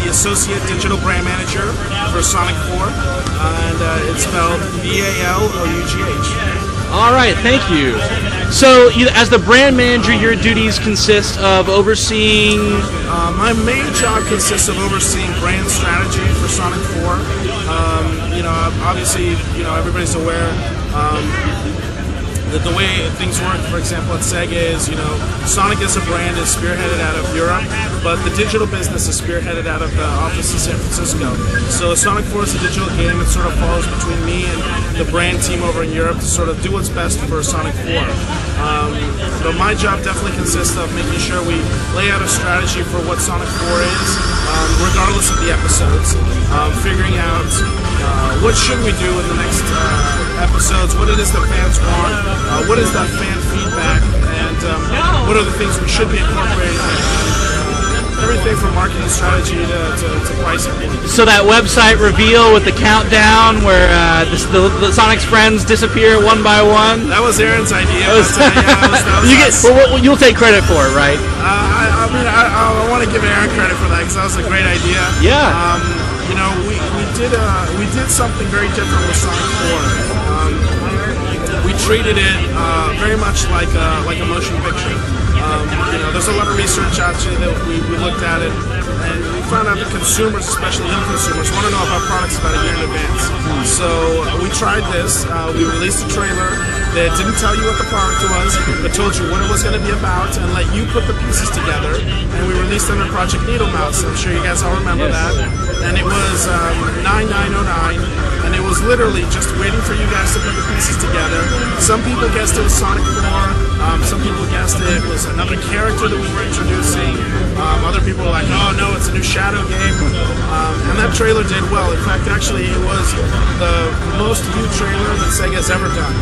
the Associate Digital Brand Manager for Sonic 4, and it's spelled Balough. All right, thank you. So, as the brand manager, your duties consist of overseeing... my main job consists of overseeing brand strategy for Sonic 4. Obviously, everybody's aware that the way things work, for example, at Sega is, Sonic as a brand is spearheaded out of Europe, but the digital business is spearheaded out of the office in San Francisco. So Sonic 4 is a digital game. It sort of falls between me and the brand team over in Europe to sort of do what's best for Sonic 4. But my job definitely consists of making sure we lay out a strategy for what Sonic 4 is, regardless of the episodes, figuring out what should we do in the next episodes, what it is that fans want, what is that fan feedback, and what are the things we should be incorporating. Everything from marketing strategy to pricing. So that website reveal with the countdown where the Sonic's friends disappear one by one? That was Aaron's idea. You'll take credit for it, right? I want to give Aaron credit for that because that was a great idea. Yeah. We did something very different with Sonic 4. We treated it very much like a motion picture. There's a lot of research actually that we looked at it, and we found out that consumers, especially young consumers, want to know about products about a year in advance. So we tried this. We released a trailer that didn't tell you what the product was, but told you what it was going to be about and let you put the pieces together. And we released under Project Needle Mouse. I'm sure you guys all remember that. And it was 9909, and it was literally just waiting for you guys to put the pieces together. Some people guessed it was Sonic 4. Some people guessed it was another character that we were introducing. Other people were like, oh no, it's a new Shadow game. And that trailer did well. In fact, actually, it was the most viewed trailer that Sega's ever done.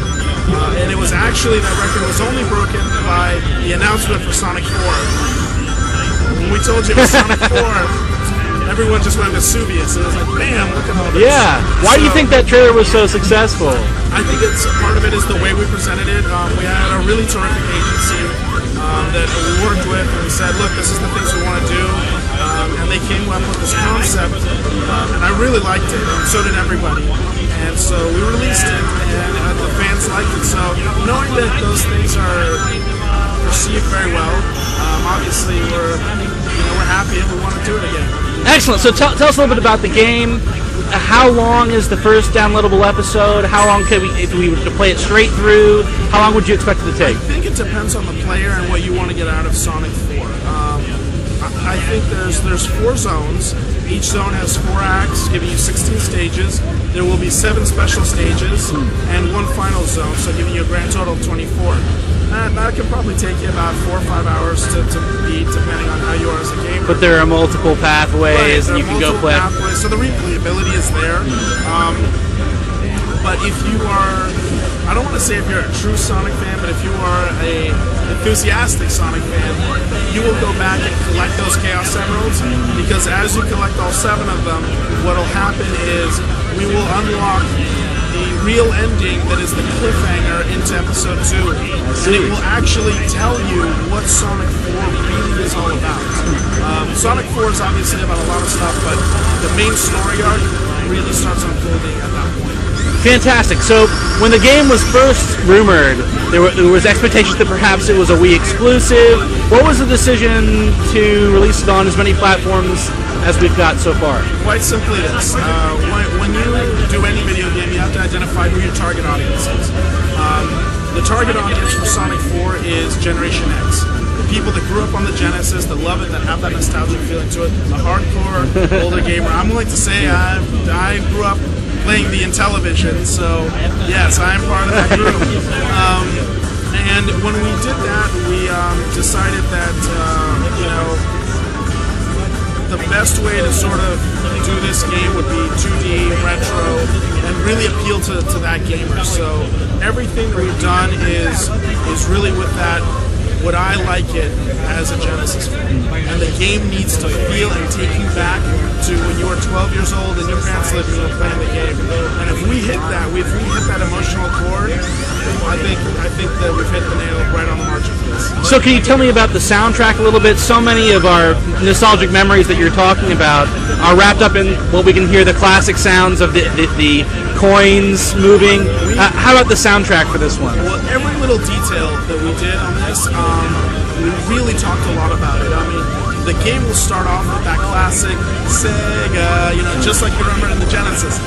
And it was actually, that record was only broken by the announcement for Sonic 4. When we told you it was Sonic 4, everyone just went Vesuvius. It was like, bam, look at all this. Yeah. Why do you think that trailer was so successful? I think it's part of it is the way we presented it. We had a really terrific agency that we worked with, and we said, look, this is the things we want to do. And they came up with this concept, and I really liked it, and so did everybody. And so we released it, and the fans liked it. So knowing that those things are received very well, obviously we're happy and we want to do it again. Excellent. So tell us a little bit about the game. How long is the first downloadable episode? How long could we, if we were to play it straight through, how long would you expect it to take? I think it depends on the player and what you want to get out of Sonic 4. I think there's 4 zones. Each zone has 4 acts, giving you 16 stages. There will be 7 special stages and 1 final zone, so giving you a grand total of 24. That can probably take you about 4 or 5 hours to beat, depending on how you are as a gamer. But there are multiple pathways, and you can go play. So the replayability is there. But if you are, I don't want to say if you're a true Sonic fan, but if you are a enthusiastic Sonic fan, you will go back and collect those Chaos Emeralds, because as you collect all 7 of them, what will happen is we will unlock the real ending that is the cliffhanger into episode 2. And it will actually tell you what Sonic 4 really is all about. Sonic 4 is obviously about a lot of stuff, but the main story arc really starts unfolding at that point. Fantastic. So when the game was first rumored, there was expectations that perhaps it was a Wii exclusive. What was the decision to release it on as many platforms as we've got so far? Quite simply this. When you do any video game, you have to identify who your target audience is. The target audience for Sonic 4 is Generation X. The people that grew up on the Genesis, that love it, that have that nostalgic feeling to it, the hardcore, older gamer. I'm willing to say I grew up playing the Intellivision, so yes, I am part of that group. And when we did that, we decided that, the best way to sort of do this game would be 2D, retro, and really appeal to that gamer. So everything that we've done is really with that, what I like it as a Genesis fan. And the game needs to feel and take you back to when you were 12 years old and your parents lived and you were playing the game. And if we hit that, emotional chord, I think that we've hit the nail right on the margin for this. So can you tell me about the soundtrack a little bit? So many of our nostalgic memories that you're talking about are wrapped up in what we can hear the classic sounds of the coins moving. How about the soundtrack for this one? Well, every little detail that we did on this, we really talked a lot about it. I mean, the game will start off with that classic Sega, just like you remember in the Genesis.